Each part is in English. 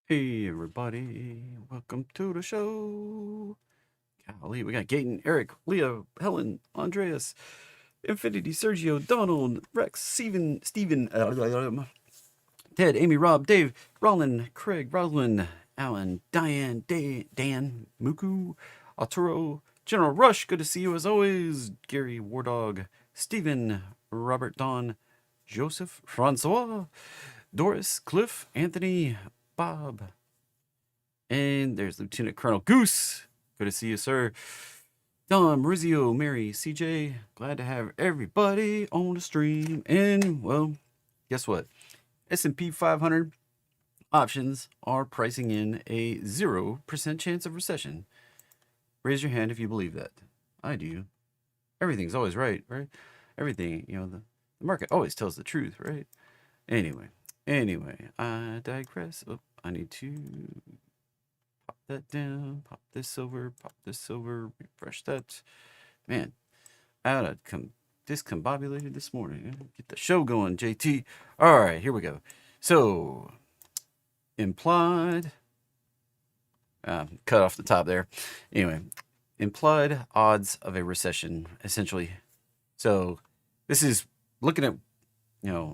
Hey everybody, welcome to the show. Golly, we got Gaten, Eric, Leah, Helen, Andreas, Infinity, Sergio, Donald, Rex, Steven, Ted, Amy, Rob, Dave, Roland, Craig, Roslyn, Alan, Diane, Dan, Muku, Arturo, General Rush, good to see you as always, Gary, Wardog, Stephen, Robert, Don, Joseph, Francois, Doris, Cliff, Anthony, Bob, and there's Lieutenant Colonel Goose. Good to see you, sir. Don, Marizio, Mary, CJ. Glad to have everybody on the stream. And, well, guess what? S&P 500 options are pricing in a 0% chance of recession. Raise your hand if you believe that. I do. Everything's always right? Everything, the market always tells the truth, right? Anyway, I digress. Oh, I need to pop that down, pop this over, refresh that. Man, I ought to come discombobulated this morning. Get the show going, JT. All right, here we go. So, implied, cut off the top there. Anyway, implied odds of a recession, essentially. So, this is looking at,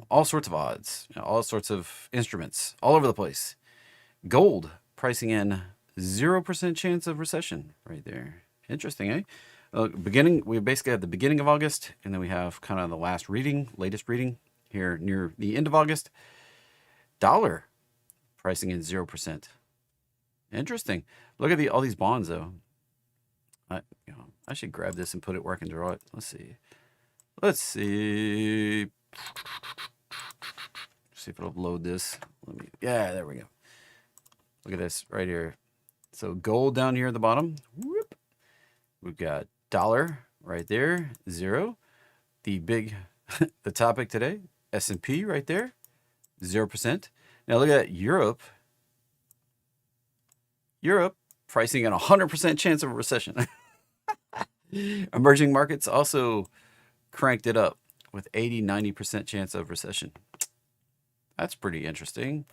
all sorts of odds, all sorts of instruments all over the place. Gold pricing in 0% chance of recession right there. Interesting, eh? We basically have the beginning of August, and then we have kind of the latest reading here near the end of August. Dollar pricing in 0%. Interesting. Look at all these bonds, though. I should grab this and put it where I can draw it. Let's see. See if it'll load this. Yeah, there we go. Look at this right here. So gold down here at the bottom. Whoop. We've got dollar right there, 0. The topic today, S&P right there, 0%. Now look at Europe. Europe pricing in 100% chance of a recession. Emerging markets also cranked it up with 80-90% chance of recession. That's pretty interesting.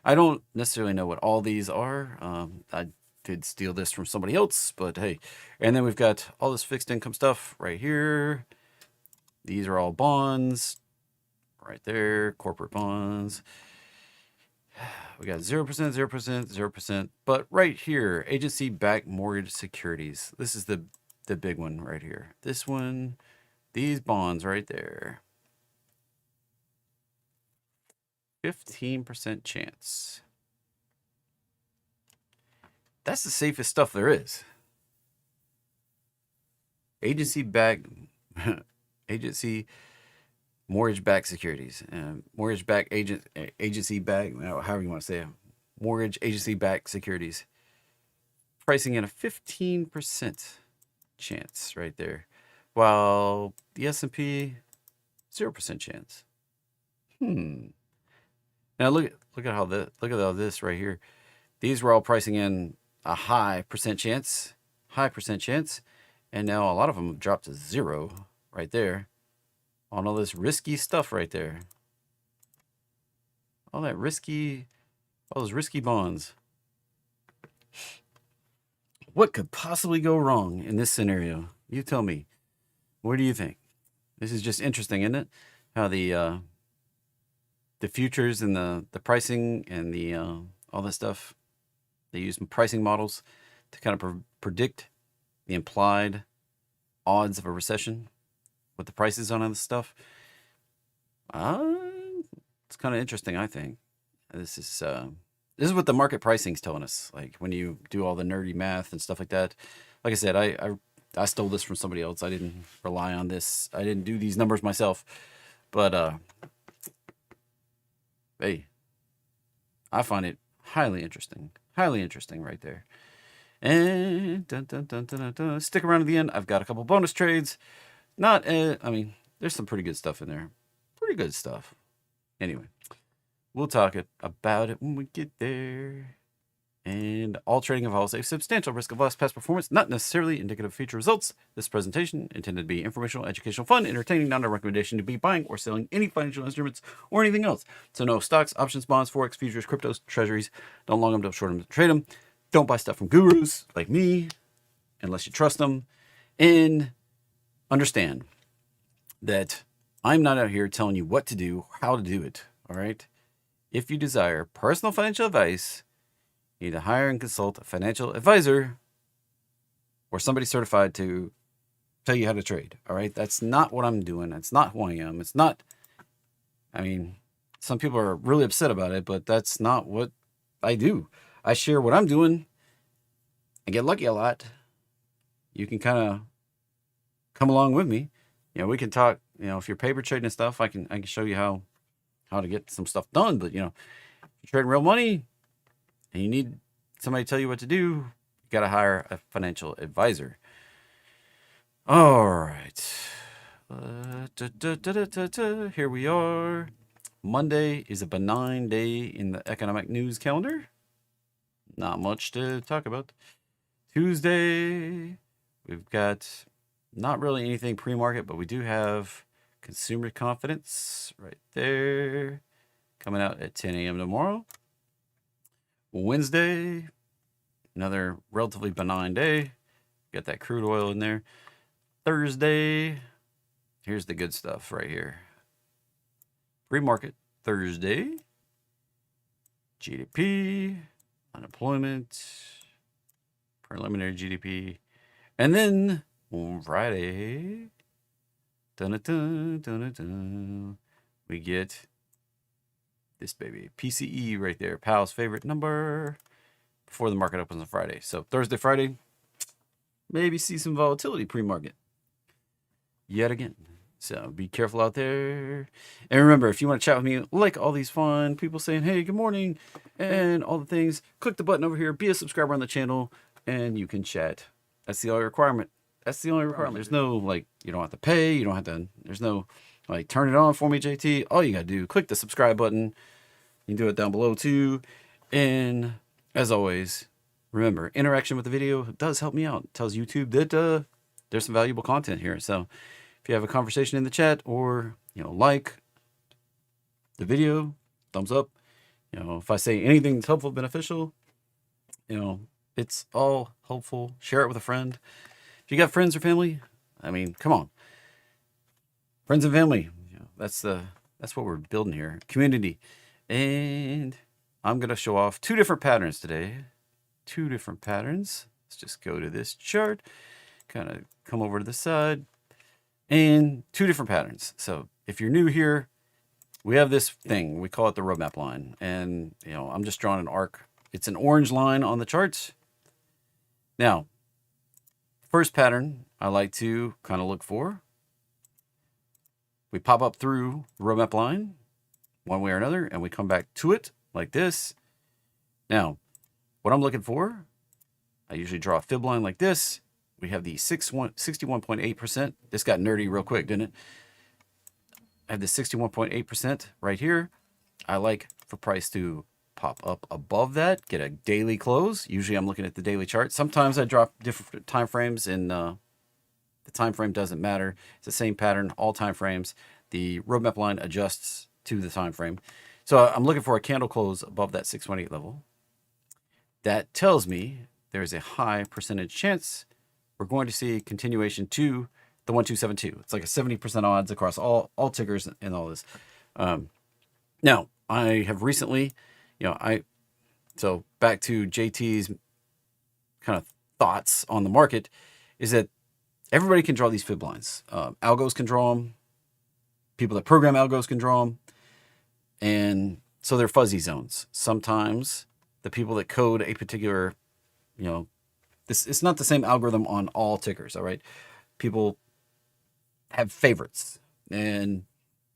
I don't necessarily know what all these are. I did steal this from somebody else, but hey. And then we've got all this fixed income stuff right here. These are all bonds right there, corporate bonds. We got 0%, 0%, 0%. But right here, agency-backed mortgage securities. This is the big one right here. This one, these bonds right there. 15% chance. That's the safest stuff there is. Agency mortgage-backed securities, agency-backed, however you want to say it, mortgage agency-backed securities, pricing in a 15% chance right there, while the S&P 0% chance. Now look at all this right here. These were all pricing in a high percent chance, and now a lot of them have dropped to 0 right there on all this risky stuff right there. All those risky bonds. What could possibly go wrong in this scenario? You tell me. What do you think? This is just interesting, isn't it? How the futures and the pricing and the all this stuff, they use pricing models to kind of predict the implied odds of a recession with the prices on this stuff. It's kind of interesting, I think. This is what the market pricing is telling us. Like when you do all the nerdy math and stuff like that. Like I said, I stole this from somebody else. I didn't rely on this. I didn't do these numbers myself. But hey, I find it highly interesting right there. And stick around to the end. I've got a couple bonus trades. There's some pretty good stuff in there. Pretty good stuff. Anyway, we'll talk about it when we get there. And all trading involves a substantial risk of loss past performance, not necessarily indicative of future results. This presentation intended to be informational, educational, fun, entertaining, not a recommendation to be buying or selling any financial instruments or anything else. So no stocks, options, bonds, forex, futures, cryptos, treasuries. Don't long them, don't short them, don't trade them. Don't buy stuff from gurus like me, unless you trust them. And understand that I'm not out here telling you what to do, how to do it. All right. If you desire personal financial advice, you need to hire and consult a financial advisor or somebody certified to tell you how to trade. All right. That's not what I'm doing. That's not who I am. It's not, I mean, some people are really upset about it, but that's not what I do. I share what I'm doing and get lucky a lot. You can kind of come along with me. We can talk, if you're paper trading and stuff, I can show you how to get some stuff done. But, if you're trading real money and you need somebody to tell you what to do, you got to hire a financial advisor. All right. Here we are. Monday is a benign day in the economic news calendar. Not much to talk about. Tuesday, we've got not really anything pre-market, but we do have consumer confidence right there coming out at 10 a.m. tomorrow. Wednesday, another relatively benign day. Got that crude oil in there. Thursday, here's the good stuff right here. Pre-market Thursday, GDP, unemployment, preliminary GDP, and then on Friday, we get this baby, PCE right there, Powell's favorite number, before the market opens on Friday. So Thursday, Friday, maybe see some volatility pre-market yet again. So be careful out there. And remember, if you want to chat with me, like all these fun people saying, hey, good morning, and all the things, click the button over here, be a subscriber on the channel, and you can chat. That's the only requirement. There's no, you don't have to pay. You don't have to, there's no, turn it on for me, JT. All you got to do, click the subscribe button. You can do it down below too. And as always, remember, interaction with the video does help me out. It tells YouTube that there's some valuable content here. So if you have a conversation in the chat or, like the video, thumbs up. If I say anything that's helpful, beneficial, it's all helpful. Share it with a friend. If you got friends or family, come on. Friends and family. That's what we're building here. Community. And I'm going to show off two different patterns today. Two different patterns. Let's just go to this chart. Kind of come over to the side. And two different patterns. So if you're new here, we have this thing. We call it the roadmap line. And, I'm just drawing an arc. It's an orange line on the charts. Now, first pattern I like to kind of look for. We pop up through the roadmap line one way or another, and we come back to it like this. Now, what I'm looking for, I usually draw a fib line like this. We have the 61.8%. This got nerdy real quick, didn't it? I have the 61.8% right here. I like for price to pop up above that, get a daily close. Usually I'm looking at the daily chart. Sometimes I drop different time frames, and the time frame doesn't matter. It's the same pattern, all time frames. The roadmap line adjusts to the time frame. So I'm looking for a candle close above that 618 level. That tells me there's a high percentage chance we're going to see continuation to the 1272. It's like a 70% odds across all tickers and all this. Now, I have recently, so back to JT's kind of thoughts on the market, is that everybody can draw these fib lines. Algos can draw them. People that program algos can draw them. And so they're fuzzy zones. Sometimes the people that code a particular, it's not the same algorithm on all tickers, all right? People have favorites. And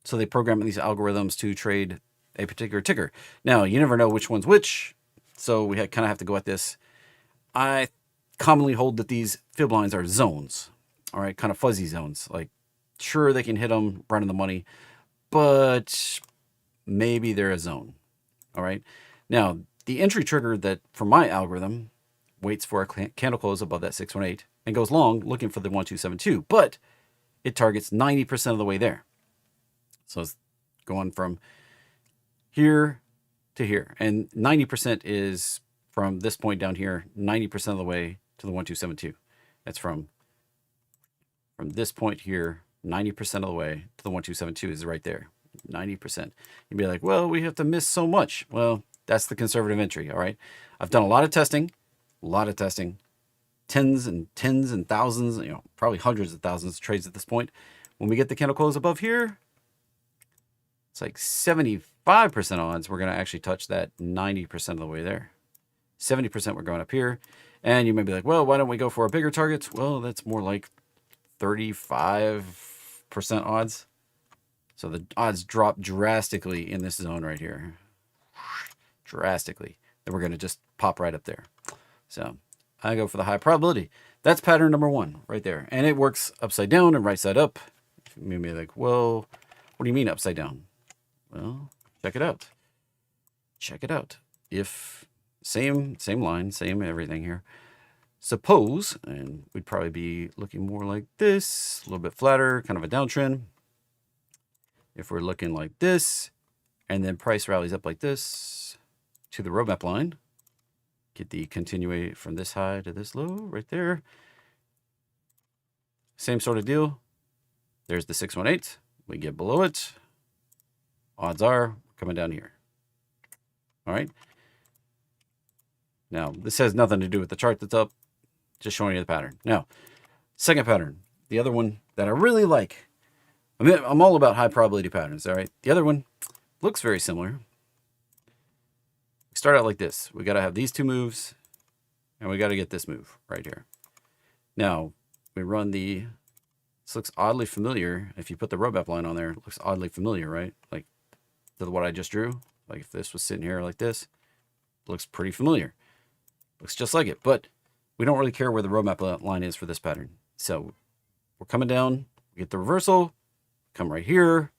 so they program these algorithms to trade a particular ticker. Now, you never know which one's which. So we kind of have to go at this. I commonly hold that these fib lines are zones, all right? Kind of fuzzy zones. Like, sure, they can hit them right in the money, but maybe they're a zone, all right? Now, the entry trigger that, for my algorithm, waits for a candle close above that 618 and goes long looking for the 1272, but it targets 90% of the way there. So it's going from here to here, and 90% is from this point down here, 90% of the way to the 1272. That's from this point here, 90% of the way to the 1272 is right there. 90%. You'd be like, well, we have to miss so much. Well, that's the conservative entry. All right. I've done a lot of testing, tens and thousands, probably hundreds of thousands of trades at this point. When we get the candle close above here, it's like 75% odds we're going to actually touch that 90% of the way there. 70% we're going up here. And you may be like, well, why don't we go for a bigger target? Well, that's more like 35% odds. So the odds drop drastically in this zone right here. Drastically. Then we're going to just pop right up there. So I go for the high probability. That's pattern number 1 right there. And it works upside down and right side up. You may be like, well, what do you mean upside down? Well, check it out. Check it out. If same line, same everything here. Suppose, and we'd probably be looking more like this, a little bit flatter, kind of a downtrend. If we're looking like this, and then price rallies up like this to the roadmap line, get the continuate from this high to this low right there. Same sort of deal. There's the 618. We get below it. Odds are coming down here. All right. Now, this has nothing to do with the chart that's up. Just showing you the pattern. Now, second pattern. The other one that I really like. I'm all about high probability patterns, all right? The other one looks very similar. We start out like this. We got to have these two moves, and we got to get this move right here. Now, we run this looks oddly familiar. If you put the roadmap line on there, it looks oddly familiar, right? Like to what I just drew. Like if this was sitting here like this, it looks pretty familiar. Looks just like it, but we don't really care where the roadmap line is for this pattern. So we're coming down, we get the reversal, come right here.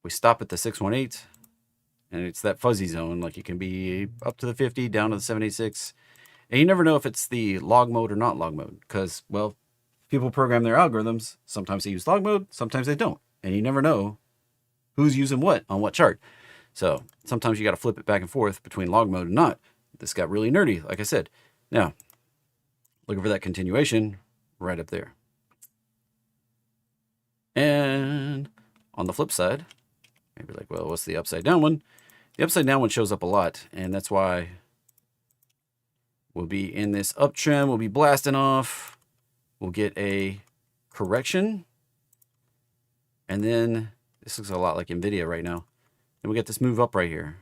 We stop at the 618, and it's that fuzzy zone. Like it can be up to the 50, down to the 786. And you never know if it's the log mode or not log mode, because, well, people program their algorithms. Sometimes they use log mode, sometimes they don't. And you never know who's using what on what chart. So sometimes you got to flip it back and forth between log mode and not. This got really nerdy, like I said. Now, looking for that continuation right up there. And on the flip side, maybe like, well, what's the upside down one? The upside down one shows up a lot, and that's why we'll be in this uptrend. We'll be blasting off. We'll get a correction. And then this looks a lot like NVIDIA right now. Then we get this move up right here.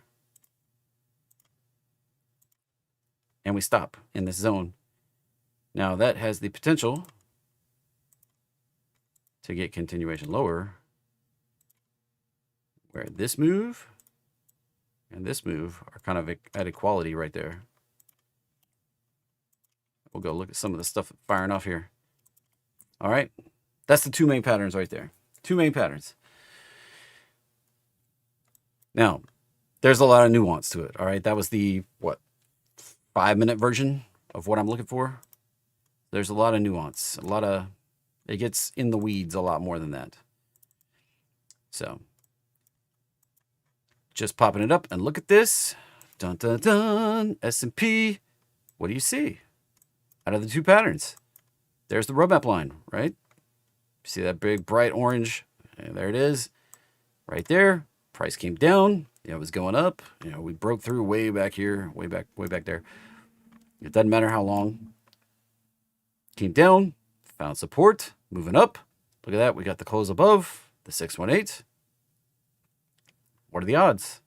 And we stop in this zone. Now that has the potential to get continuation lower, where this move and this move are kind of at equality right there. We'll go look at some of the stuff firing off here. All right. That's the two main patterns right there. Two main patterns. Now, there's a lot of nuance to it. All right. That was the, 5-minute version of what I'm looking for. There's a lot of nuance. It gets in the weeds a lot more than that. So, just popping it up, and look at this. Dun, dun, dun. S&P. What do you see? Out of the two patterns, there's the roadmap line, right? See that big bright orange? And there it is. Right there. Price came down. It was going up. We broke through way back here, way back there. It doesn't matter how long. Came down, found support, moving up. Look at that. We got the close above the 618. What are the odds?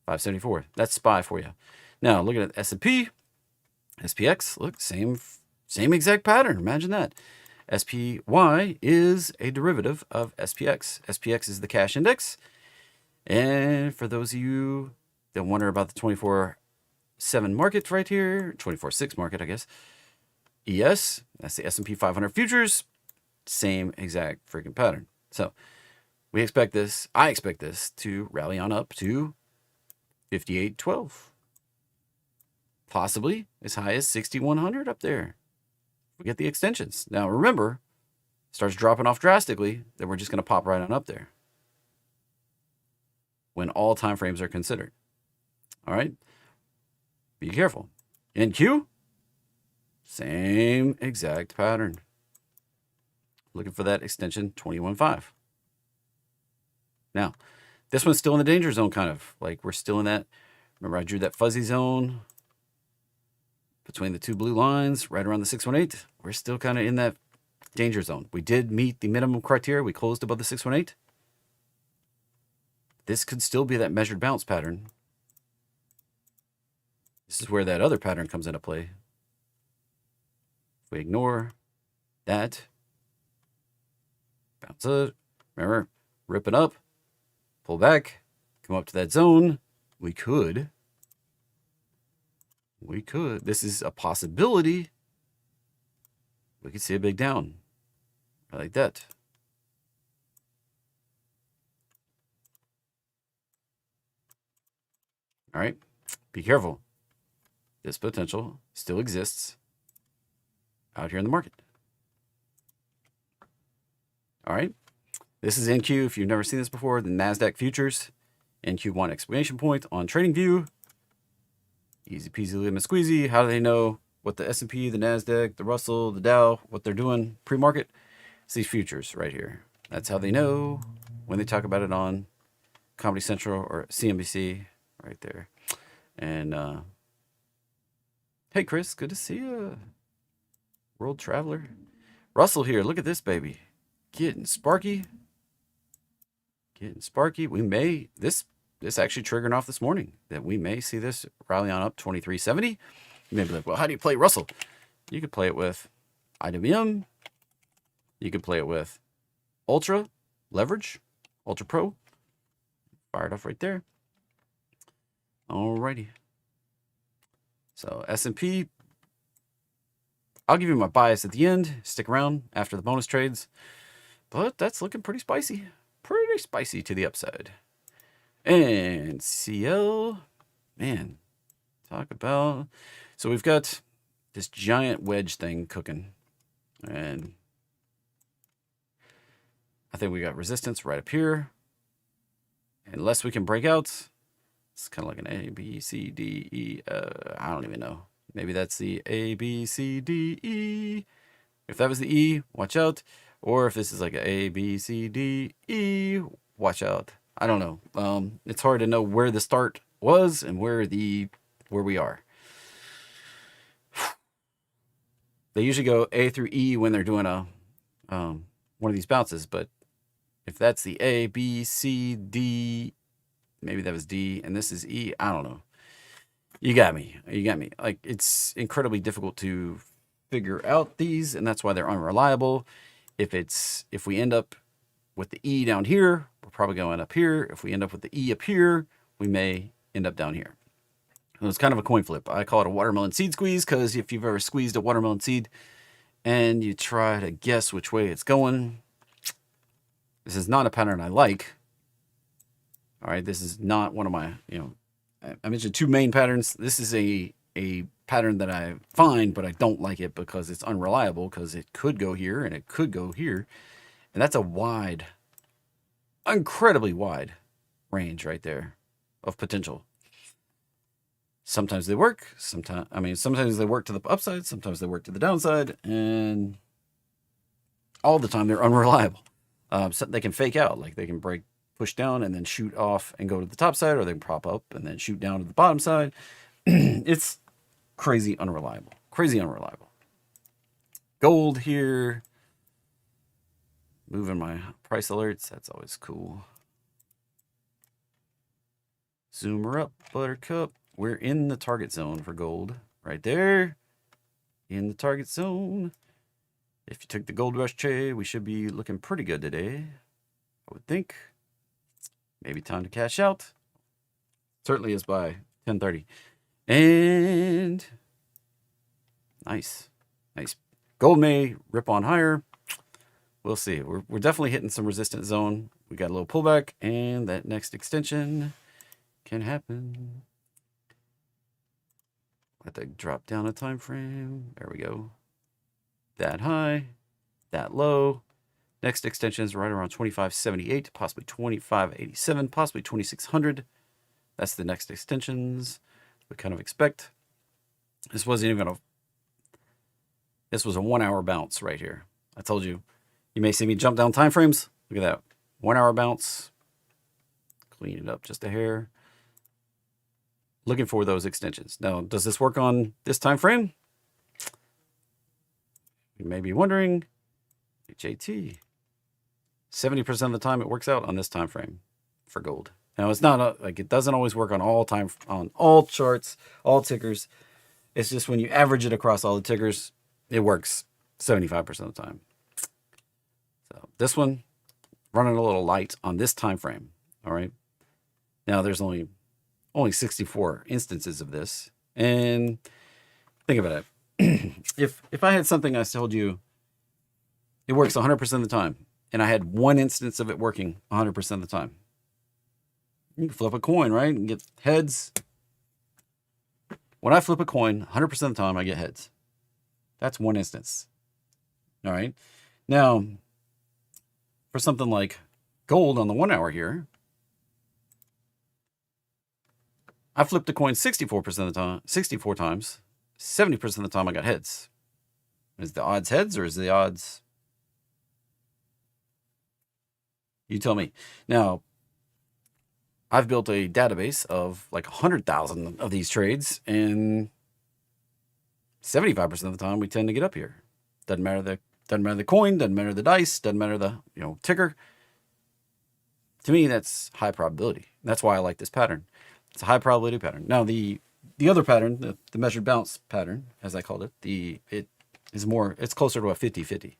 574. That's SPY for you. Now, looking at S&P, SPX, look, same exact pattern. Imagine that. SPY is a derivative of SPX. SPX is the cash index. And for those of you that wonder about the 24/7 market right here, 24/6 market, I guess. ES, that's the S&P 500 futures. Same exact freaking pattern. So I expect this to rally on up to 58.12. Possibly as high as 6,100 up there. We get the extensions. Now remember, starts dropping off drastically, then we're just going to pop right on up there when all time frames are considered. All right? Be careful. NQ, same exact pattern. Looking for that extension 21.5. Now, this one's still in the danger zone, kind of. Like, we're still in that. Remember, I drew that fuzzy zone between the two blue lines, right around the 618. We're still kind of in that danger zone. We did meet the minimum criteria. We closed above the 618. This could still be that measured bounce pattern. This is where that other pattern comes into play. If we ignore that, bounce it. Remember, rip it up, pull back, come up to that zone. We could. This is a possibility. We could see a big down. I like that. All right. Be careful. This potential still exists out here in the market. All right. This is NQ. If you've never seen this before, the NASDAQ futures. NQ1 exclamation point on TradingView. Easy peasy lemon squeezy. How do they know what the S&P, the NASDAQ, the Russell, the Dow, what they're doing pre-market? It's these futures right here. That's how they know when they talk about it on Comedy Central or CNBC right there. And hey, Chris, good to see you. World Traveler. Russell here. Look at this baby. Getting sparky. We may, this actually triggered off this morning that we may see this rally on up 2370. You may be like, well, how do you play Russell? You could play it with IWM. You could play it with Ultra Leverage, Ultra Pro. Fired off right there. Alrighty. So S&P, I'll give you my bias at the end. Stick around after the bonus trades. But that's looking pretty spicy. Pretty spicy to the upside. And CL, man, talk about. So we've got this giant wedge thing cooking. And I think we got resistance right up here. Unless we can break out, it's kind of like an A, B, C, D, E. I don't even know. Maybe that's the A, B, C, D, E. If that was the E, watch out. Or if this is like a B, C, D, E, watch out. I don't know. It's hard to know where the start was and where we are. They usually go A through E when they're doing one of these bounces, but if that's the A, B, C, D, maybe that was D, and this is E, I don't know. You got me. Like, it's incredibly difficult to figure out these, and that's why they're unreliable. If we end up with the E down here, we're probably going up here. If we end up with the E up here, we may end up down here. So it's kind of a coin flip. I call it a watermelon seed squeeze because if you've ever squeezed a watermelon seed and you try to guess which way it's going, this is not a pattern I like. All right, this is not one of my, I mentioned two main patterns. This is a pattern that I find, but I don't like it because it's unreliable, because it could go here and it could go here. And that's a wide, incredibly wide range right there of potential. Sometimes they work. Sometimes they work to the upside. Sometimes they work to the downside. And all the time they're unreliable. So they can fake out. Like they can push down and then shoot off and go to the top side, or they can prop up and then shoot down to the bottom side. It's crazy unreliable. Gold here. Moving my price alerts. That's always cool. Zoomer up, buttercup. We're in the target zone for gold. Right there. In the target zone. If you took the gold rush trade, we should be looking pretty good today, I would think. Maybe time to cash out. Certainly is by 10:30. And nice. Gold may rip on higher. We'll see. We're definitely hitting some resistance zone. We got a little pullback, and that next extension Can happen. Have to drop down a time frame. There we go. That high, that low. Next extension is right around 2578, possibly 2587, possibly 2600. That's the next extensions we kind of expect. This wasn't even this was a 1 hour bounce right here. I told you, you may see me jump down time frames. Look at that, 1 hour bounce. Clean it up just a hair. Looking for those extensions. Now, does this work on this time frame? You may be wondering. HAT. 70% of the time it works out on this time frame for gold. Now, it's not like it doesn't always work on all charts, all tickers. It's just when you average it across all the tickers, it works 75% of the time. So this one running a little light on this time frame. All right. Now there's only 64 instances of this, and think about it. if I had something I told you it works 100% of the time, and I had one instance of it working 100% of the time, you can flip a coin, right, and get heads. When I flip a coin, 100% of the time I get heads. That's one instance. All right. Now, for something like gold on the 1 hour here, I flipped a coin 64% of the time, 64 times. 70% of the time I got heads. Is the odds heads or is the odds? You tell me. Now, I've built a database of like 100,000 of these trades, and 75% of the time we tend to get up here. Doesn't matter the coin, doesn't matter the dice, doesn't matter the ticker. To me, that's high probability. That's why I like this pattern. It's a high probability pattern. Now, the other pattern, the measured bounce pattern, as I called it, it's closer to a 50-50.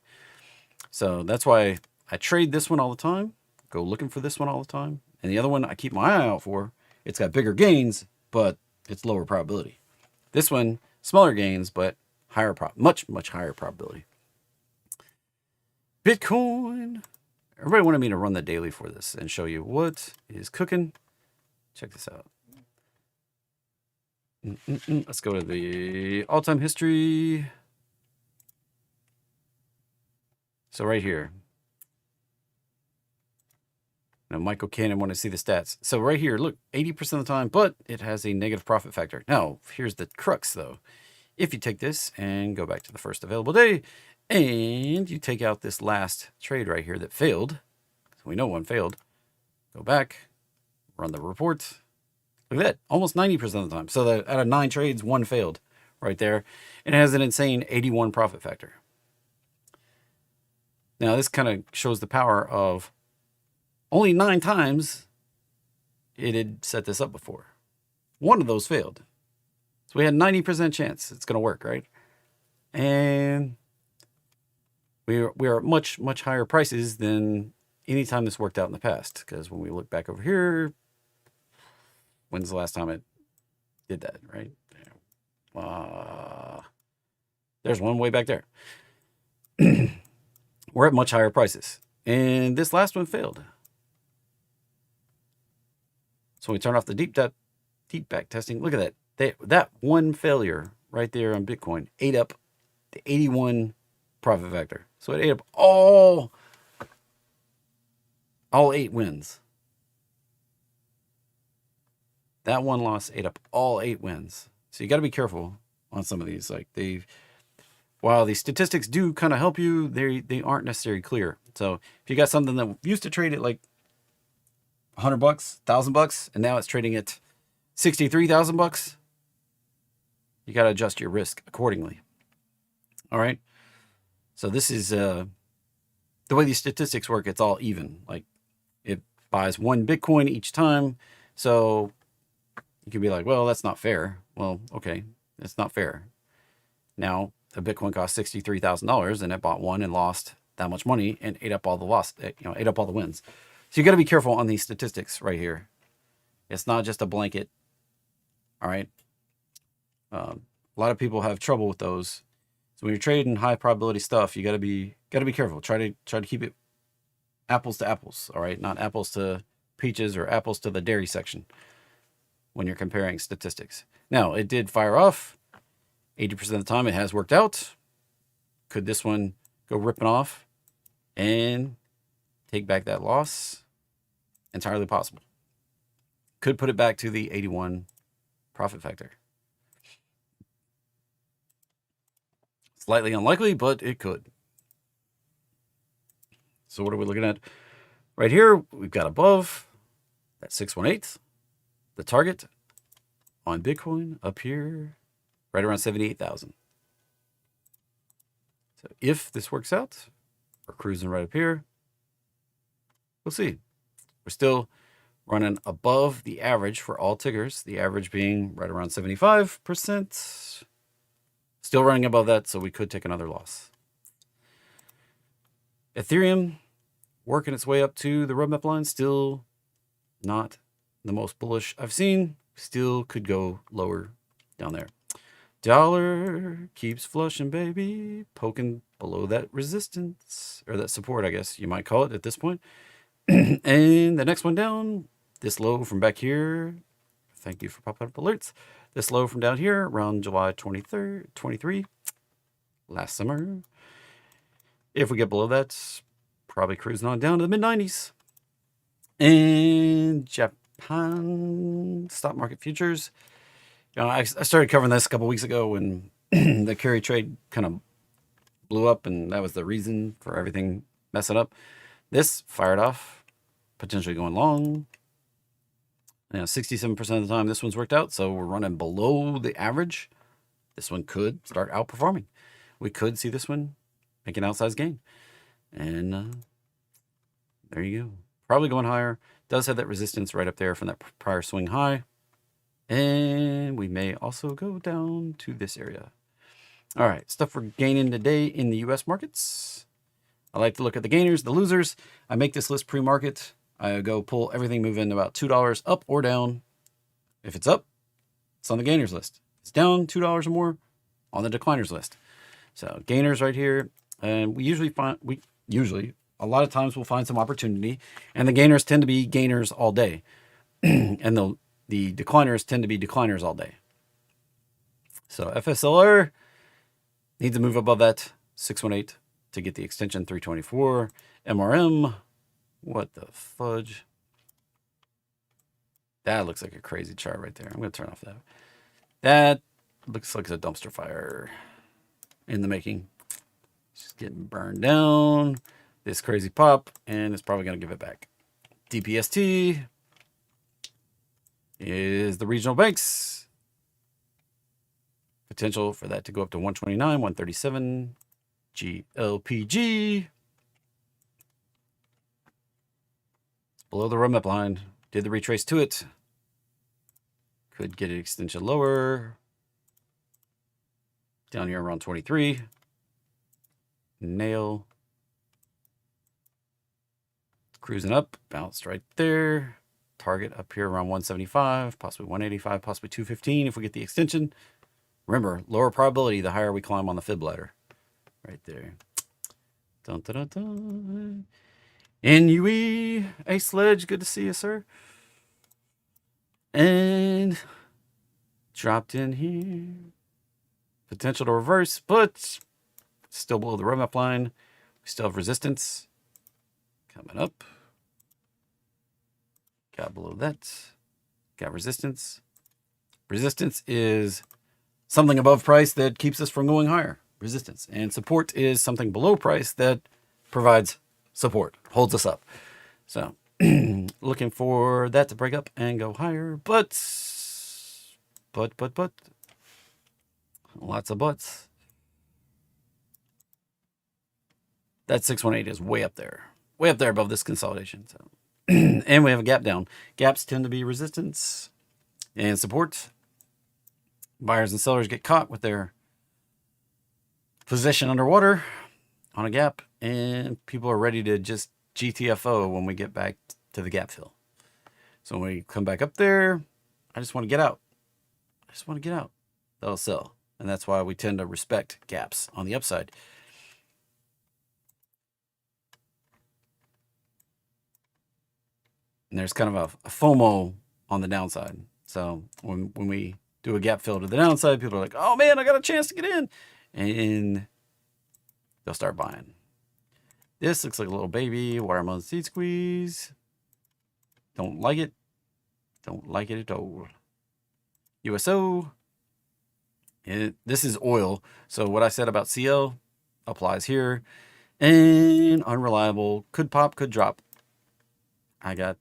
So that's why I trade this one all the time, go looking for this one all the time. And the other one I keep my eye out for. It's got bigger gains, but it's lower probability. This one, smaller gains, but much higher probability. Bitcoin. Everybody wanted me to run the daily for this and show you what is cooking. Check this out. Let's go to the all-time history. So right here. Now, Michael Cannon want to see the stats. So right here, look, 80% of the time, but it has a negative profit factor. Now, here's the crux, though. If you take this and go back to the first available day, and you take out this last trade right here that failed, so we know one failed, go back, run the report. Look at that, almost 90% of the time. So that out of 9 trades, 1 failed right there. And it has an insane 81 profit factor. Now, this kind of shows the power of only 9 times it had set this up before. One of those failed. So we had 90% chance it's going to work, right? And we are at much higher prices than any time this worked out in the past. Because when we look back over here, when's the last time it did that, right? There's one way back there. We're at much higher prices. And this last one failed. So we turn off the deep back testing. Look at that. That one failure right there on Bitcoin ate up the 81 profit factor. So it ate up all 8 wins. That one loss ate up all 8 wins. So you got to be careful on some of these. Like while the statistics do kind of help you, they aren't necessarily clear. So if you got something that used to trade at like $100, $1,000, and now it's trading at $63,000, you got to adjust your risk accordingly. All right. So this is the way these statistics work. It's all even. Like it buys 1 Bitcoin each time. So you can be like, well, that's not fair. Well, okay, that's not fair. Now, a Bitcoin cost $63,000, and it bought 1 and lost that much money and ate up all the wins. So you got to be careful on these statistics right here. It's not just a blanket. All right. A lot of people have trouble with those. So when you're trading high probability stuff, you got to be careful. Try to keep it apples to apples. All right, not apples to peaches or apples to the dairy section. when you're comparing statistics. Now, it did fire off. 80% of the time it has worked out. Could this one go ripping off and take back that loss? Entirely possible. Could put it back to the 81 profit factor. Slightly unlikely, but it could. So what are we looking at? Right here, we've got above that 618, the target on Bitcoin up here, right around 78,000. So if this works out, we're cruising right up here. We'll see. We're still running above the average for all tickers, the average being right around 75%. Still running above that, so we could take another loss. Ethereum working its way up to the roadmap line, still not the most bullish I've seen. Still could go lower down there. Dollar keeps flushing, baby, poking below that resistance, or that support, I guess you might call it at this point. And the next one down, this low from back here. Thank you for popping up alerts. This low from down here around July 23rd, 23, last summer. If we get below that, probably cruising on down to the mid-90s. And Japan stock market futures. You know, I started covering this a couple weeks ago when the carry trade kind of blew up, and that was the reason for everything messing up. This fired off, potentially going long. 67% of the time this one's worked out, so we're running below the average. This one could start outperforming. We could see this one make an outsized gain. And there you go. Probably going higher. Does have that resistance right up there from that prior swing high. And we may also go down to this area. All right, stuff we're gaining today in the U.S. markets. I like to look at the gainers, the losers. I make this list pre-market. I go pull everything moving about $2 up or down. If it's up, it's on the gainers list. If it's down $2 or more, on the decliners list. So gainers right here. And we usually a lot of times we'll find some opportunity, and the gainers tend to be gainers all day. And the decliners tend to be decliners all day. So FSLR needs to move above that 618 to get the extension 324. MRM, what the fudge? That looks like a crazy chart right there. I'm going to turn off that. That looks like a dumpster fire in the making. Just getting burned down. This crazy pop, and it's probably going to give it back. DPST is the regional banks. Potential for that to go up to 129, 137. GLPG. It's below the roadmap line. Did the retrace to it. Could get an extension lower. Down here around 23. Nail. Cruising up. Bounced right there. Target up here around 175, possibly 185, possibly 215 if we get the extension. Remember, lower probability the higher we climb on the fib ladder. Right there. Dun, dun, dun, dun. NUE, A Sledge, good to see you, sir. And dropped in here. Potential to reverse, but still below the roadmap line. We still have resistance coming up. Got below that. Got resistance. Resistance is something above price that keeps us from going higher. Resistance. And support is something below price that provides support, holds us up. So looking for that to break up and go higher, but lots of buts. That 618 is way up there above this consolidation. So and we have a gap down. Gaps tend to be resistance and support. Buyers and sellers get caught with their position underwater on a gap, and people are ready to just GTFO when we get back to the gap fill. So when we come back up there, I just want to get out. That'll sell. And that's why we tend to respect gaps on the upside. And there's kind of a FOMO on the downside. So when we do a gap fill to the downside, people are like, oh man, I got a chance to get in. And they'll start buying. This looks like a little baby watermelon seed squeeze. Don't like it. Don't like it at all. USO. This is oil. So what I said about CL applies here. And unreliable. Could pop, could drop. I got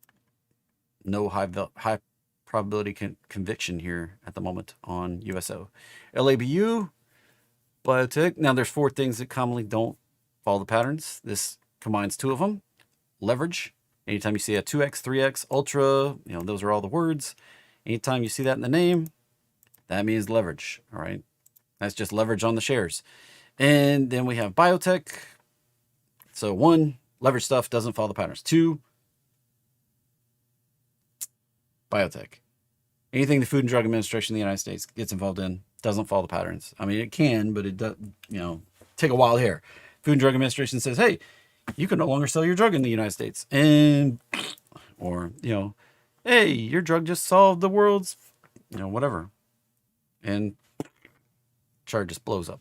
no high probability conviction here at the moment on USO. LABU, biotech. Now there's 4 things that commonly don't follow the patterns. This combines 2 of them. Leverage. Anytime you see a 2x, 3x, ultra, those are all the words. Anytime you see that in the name, that means leverage. All right. That's just leverage on the shares. And then we have biotech. So 1, leverage stuff doesn't follow the patterns. 2, biotech. Anything the Food and Drug Administration of the United States gets involved in doesn't follow the patterns. I mean, it can, but it does, take a while here. Food and Drug Administration says, hey, you can no longer sell your drug in the United States. And, or, hey, your drug just solved the world's, whatever. And chart just blows up.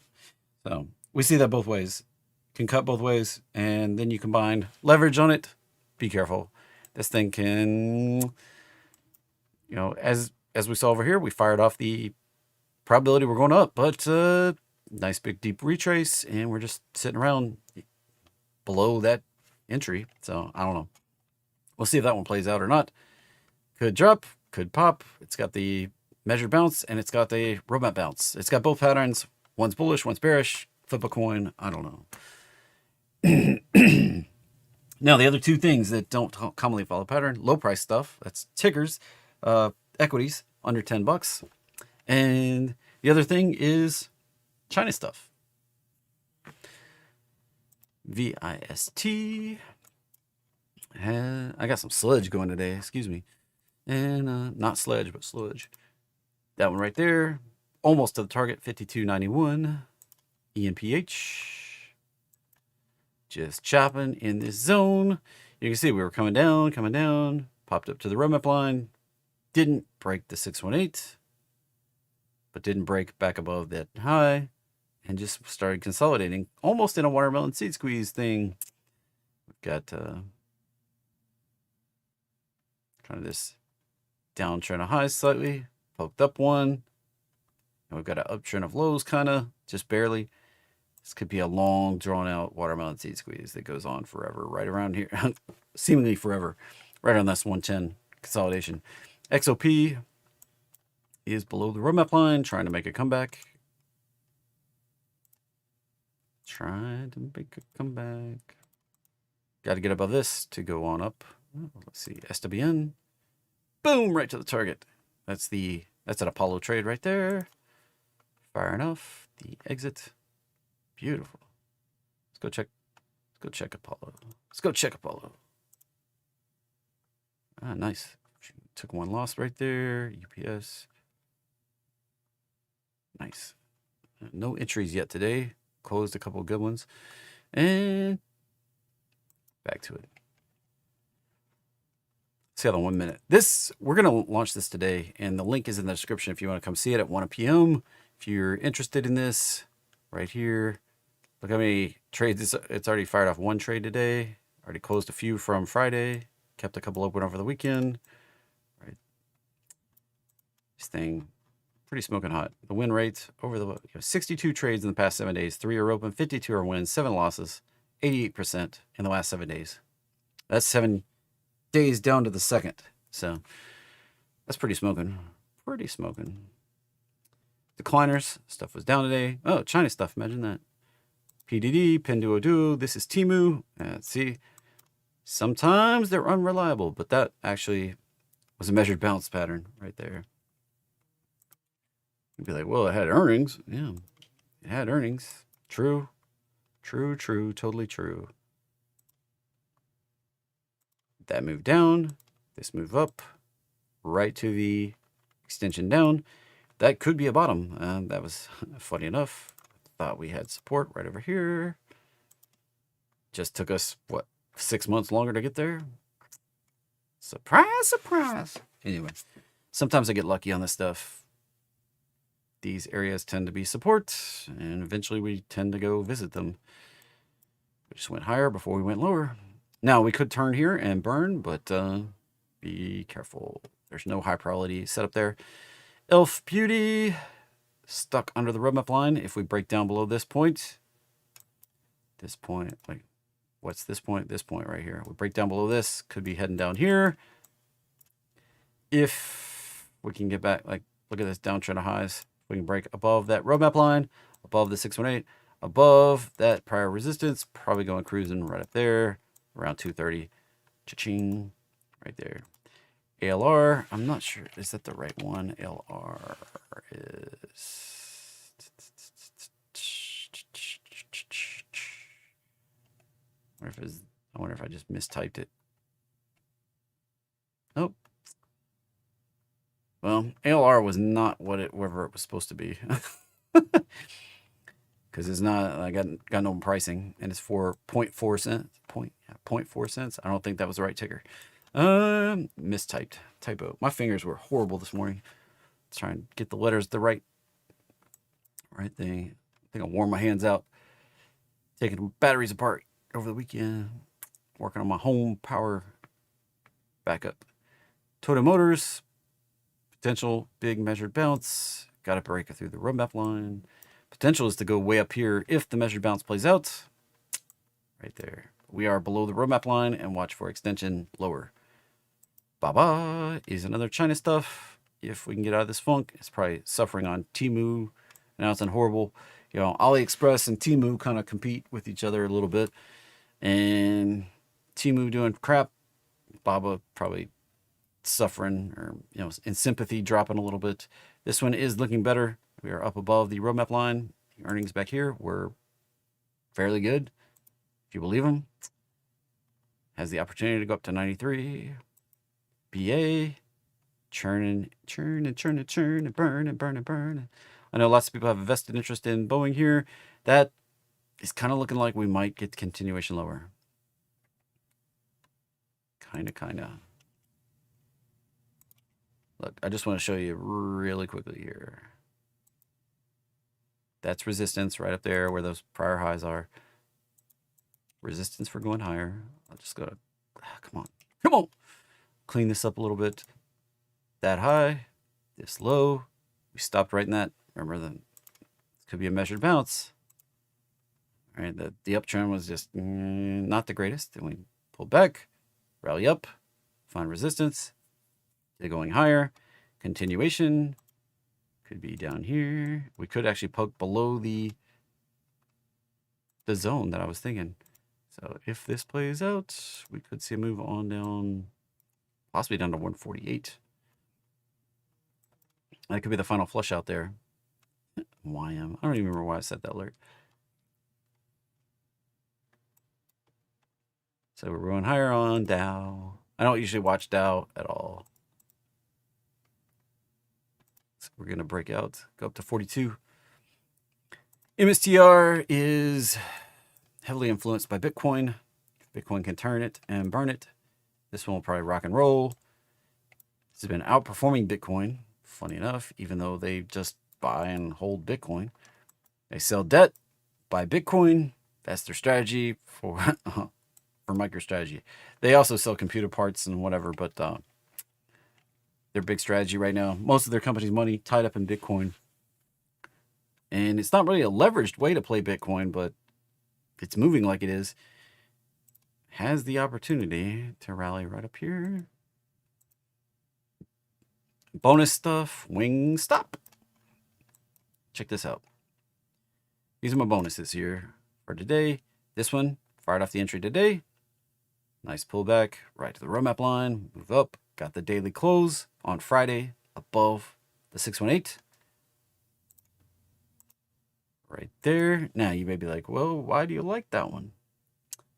So we see that both ways. Can cut both ways. And then you combine leverage on it. Be careful. This thing can, as we saw over here, we fired off the probability we're going up, but nice big deep retrace, and we're just sitting around below that entry. So I don't know. We'll see if that one plays out or not. Could drop, could pop. It's got the measured bounce, and it's got the roadmap bounce. It's got both patterns. One's bullish, one's bearish. Flip a coin. I don't know. Now, the other 2 things that don't commonly follow pattern, low price stuff. That's tickers, equities under $10. And the other thing is China stuff. VIST. I got some sludge going today. Excuse me. And not sledge, but sludge. That one right there. Almost to the target, 52.91. ENPH. Just chopping in this zone. You can see we were coming down. Popped up to the roadmap line. Didn't break the 618. But didn't break back above that high. And just started consolidating. Almost in a watermelon seed squeeze thing. We've got kind of this downtrend of highs slightly. Poked up one. And we've got an uptrend of lows kind of. Just barely. This could be a long, drawn-out watermelon seed squeeze that goes on forever, right around here. Seemingly forever. Right on this 110 consolidation. XOP is below the roadmap line, trying to make a comeback. Trying to make a comeback. Got to get above this to go on up. Oh, let's see. SWN. Boom! Right to the target. That's an Apollo trade right there. Firing off the exit. Beautiful. Let's go check Apollo. Let's go check Apollo. Ah, nice. Took one loss right there. UPS. Nice. No entries yet today. Closed a couple of good ones. And back to it. See how in 1 minute. We're going to launch this today, and the link is in the description if you want to come see it at 1 p.m. If you're interested in this, right here. Look how many trades. It's already fired off 1 trade today. Already closed a few from Friday. Kept a couple open over the weekend. Right. This thing, pretty smoking hot. The win rate over the 62 trades in the past 7 days. 3 are open, 52 are wins, 7 losses, 88% in the last 7 days. That's 7 days down to the second. So that's pretty smoking. Pretty smoking. Decliners. Stuff was down today. Oh, China stuff. Imagine that. PDD, Pinduoduo. This is Temu. See, sometimes they're unreliable, but that actually was a measured bounce pattern right there. You'd be like, well, it had earnings. Yeah, it had earnings. True. True, true, totally true. That move down. This move up. Right to the extension down. That could be a bottom. That was funny enough. Thought we had support right over here. Just took us, 6 months longer to get there? Surprise, surprise. Anyway, Sometimes I get lucky on this stuff. These areas tend to be support, and eventually we tend to go visit them. We just went higher before we went lower. Now, we could turn here and burn, but be careful. There's no high probability setup there. Elf Beauty, stuck under the roadmap line. If we break down below this point, like, what's this point? This point right here. We break down below this, could be heading down here. If we can get back, like, look at this downtrend of highs. We can break above that roadmap line, above the 618, above that prior resistance, probably going cruising right up there, around 230. Cha-ching, right there. ALR, I'm not sure. Is that the right one? ALR is... I wonder if I just mistyped it. Nope. Well, ALR was not whatever it was supposed to be. Because it's not, I got no pricing, and it's for 0.4 cents. 0.4 cents. I don't think that was the right ticker. Mistyped. Typo. My fingers were horrible this morning. Let's try and get the letters the right thing. I think I wore my hands out. Taking batteries apart over the weekend. Working on my home power backup. Toyota Motors. Potential big measured bounce. Got to break through the roadmap line. Potential is to go way up here if the measured bounce plays out. Right there. We are below the roadmap line and watch for extension lower. Baba is another China stuff. If we can get out of this funk, it's probably suffering on Temu. Now it's on horrible. You know, AliExpress and Temu kind of compete with each other a little bit. And Temu doing crap. Baba probably suffering, or, you know, in sympathy, dropping a little bit. This one is looking better. We are up above the roadmap line. The earnings back here were fairly good, if you believe them. Has the opportunity to go up to 93. BA, churning, burning. I know lots of people have a vested interest in Boeing here. That is kind of looking like we might get continuation lower. Kind of. Look, I just want to show you really quickly here. That's resistance right up there where those prior highs are. Resistance for going higher. I'll just go to, come on. Clean this up a little bit. That high, this low. We stopped right in that. Remember, this could be a measured bounce. All right, the uptrend was just not the greatest. Then we pull back, rally up, find resistance. They're going higher. Continuation could be down here. We could actually poke below the zone that I was thinking. So if this plays out, we could see a move on down, possibly down to 148. That could be the final flush out there. YM. I don't even remember why I set that alert. So we're going higher on Dow. I don't usually watch Dow at all. So we're going to break out, go up to 42. MSTR is heavily influenced by Bitcoin. Bitcoin can turn it and burn it. This one will probably rock and roll. This has been outperforming Bitcoin, funny enough, even though they just buy and hold Bitcoin. They sell debt, buy Bitcoin. That's their strategy for MicroStrategy. They also sell computer parts and whatever, but their big strategy right now, most of their company's money tied up in Bitcoin. And it's not really a leveraged way to play Bitcoin, but it's moving like it is. Has the opportunity to rally right up here. Bonus stuff, wing stop. Check this out. These are my bonuses here for today. This one, fired off the entry today. Nice pullback right to the roadmap line. Move up. Got the daily close on Friday above the 618. Right there. Now you may be like, well, why do you like that one?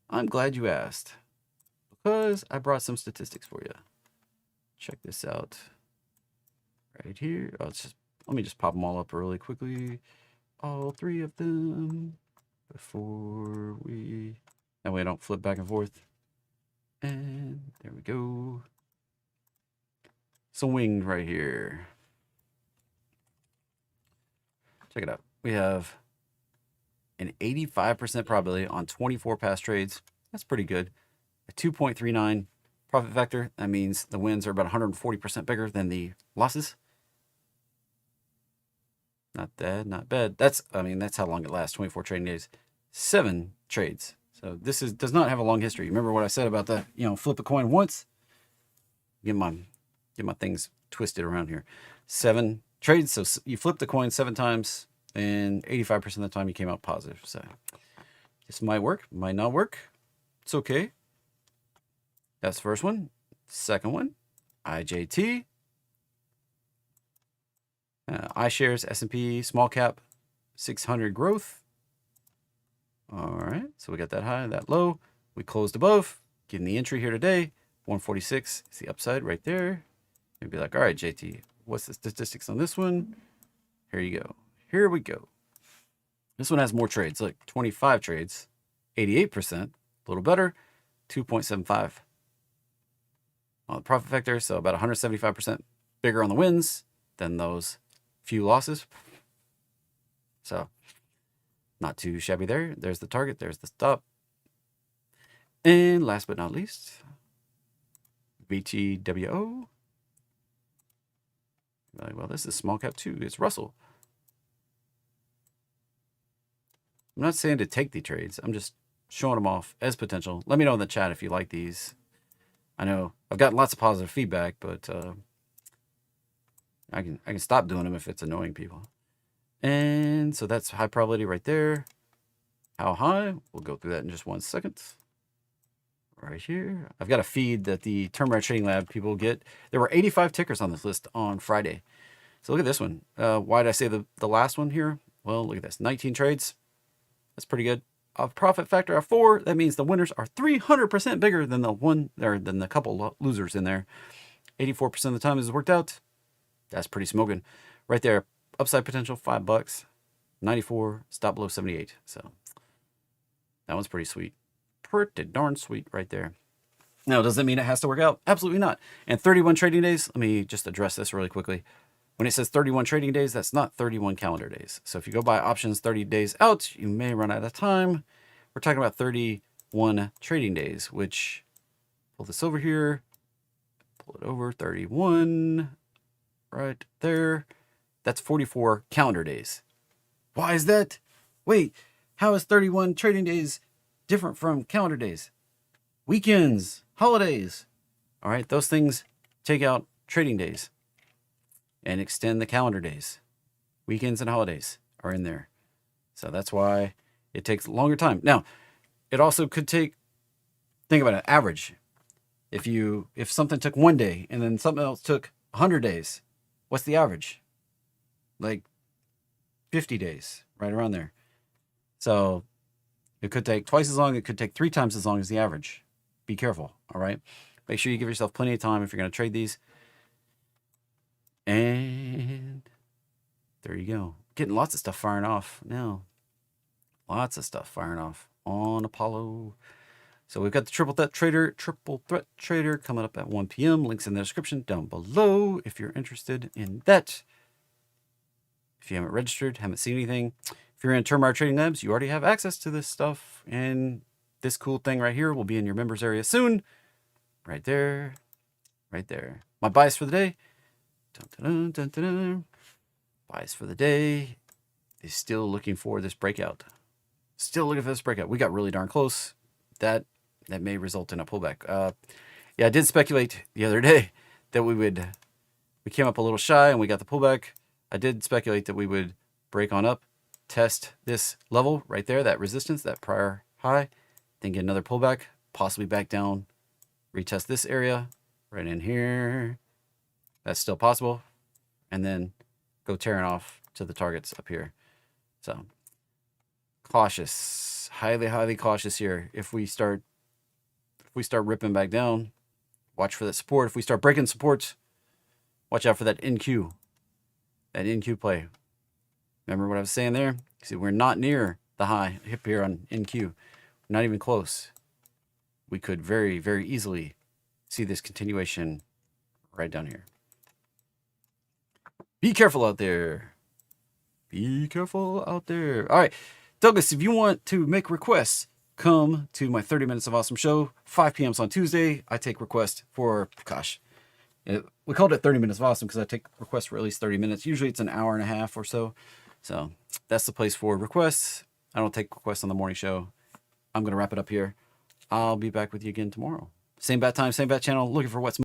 I'm glad you asked. Because I brought some statistics for you. Check this out. Right here. Oh, let me just pop them all up really quickly. All three of them. Before that way I don't flip back and forth. And there we go. swing right here. Check it out. We have an 85% probability on 24 past trades. That's pretty good. A 2.39 profit factor. That means the wins are about 140% bigger than the losses. Not bad, not bad. That's how long it lasts, 24 trading days. 7 trades. So this does not have a long history. Remember what I said about the, flip a coin once? Get my things twisted around here. 7 trades. So you flip the coin 7 times, and 85% of the time you came out positive. So this might work, might not work. It's okay. That's the first one. Second one, IJT. iShares, S&P, small cap, 600 growth. All right, so we got that high, that low. We closed above, getting the entry here today. 146 is the upside right there. You'd be like, all right, JT, what's the statistics on this one? Here you go. Here we go. This one has more trades. Look, 25 trades, 88%, a little better, 2.75 on the profit factor. So about 175% bigger on the wins than those few losses. So not too shabby there. There's the target. There's the stop. And last but not least, VTWO. Well, this is small cap too. It's Russell. I'm not saying to take the trades. I'm just showing them off as potential. Let me know in the chat if you like these. I know I've gotten lots of positive feedback, but I can stop doing them if it's annoying people. And so that's high probability right there. How high? We'll go through that in just 1 second. Right here. I've got a feed that the Termite Trading Lab people get. There were 85 tickers on this list on Friday. So look at this one. Why did I say the last one here? Well, look at this. 19 trades. That's pretty good. A profit factor of 4. That means the winners are 300% bigger than the couple losers in there. 84% of the time is worked out. That's pretty smoking. Right there. Upside potential, $5. 94. Stop below 78. So that one's pretty sweet. Pretty darn sweet right there. Now, does that mean it has to work out? Absolutely not. And 31 trading days, let me just address this really quickly. When it says 31 trading days, that's not 31 calendar days. So if you go buy options 30 days out, you may run out of time. We're talking about 31 trading days, which, pull this over here, pull it over, 31, right there. That's 44 calendar days. Why is that? Wait, how is 31 trading days different from calendar days? Weekends, holidays. All right, those things take out trading days and extend the calendar days. Weekends and holidays are in there. So that's why it takes a longer time. Now, it also could take, think about it, average. If something took 1 day and then something else took 100 days, what's the average? Like 50 days, right around there. So it could take twice as long. It could take 3 times as long as the average. Be careful, all right? Make sure you give yourself plenty of time if you're going to trade these. And there you go. Getting lots of stuff firing off now. Lots of stuff firing off on Apollo. So we've got the triple threat trader coming up at 1 p.m. Links in the description down below if you're interested in that. If you haven't registered, haven't seen anything, if you're in Termite Trading Labs, you already have access to this stuff. And this cool thing right here will be in your members area soon. Right there. Right there. My bias for the day. Dun, dun, dun, dun, dun. Bias for the day is still looking for this breakout. Still looking for this breakout. We got really darn close. That may result in a pullback. Yeah, I did speculate the other day that we came up a little shy and we got the pullback. I did speculate that we would break on up, test this level right there, that resistance, that prior high, then get another pullback, possibly back down, retest this area right in here. That's still possible. And then go tearing off to the targets up here. So cautious, highly, highly cautious here. If we start ripping back down, watch for that support. If we start breaking supports, watch out for that NQ. That NQ play. Remember what I was saying there? See, we're not near the high hip here on NQ. We're not even close. We could very, very easily see this continuation right down here. Be careful out there. Be careful out there. All right, Douglas, if you want to make requests, come to my 30 Minutes of Awesome show, 5 p.m. on Tuesday. I take requests for, gosh, we called it 30 Minutes of Awesome because I take requests for at least 30 minutes. Usually it's an hour and a half or so. So that's the place for requests. I don't take requests on the morning show. I'm going to wrap it up here. I'll be back with you again tomorrow. Same bat time, same bat channel, looking for what's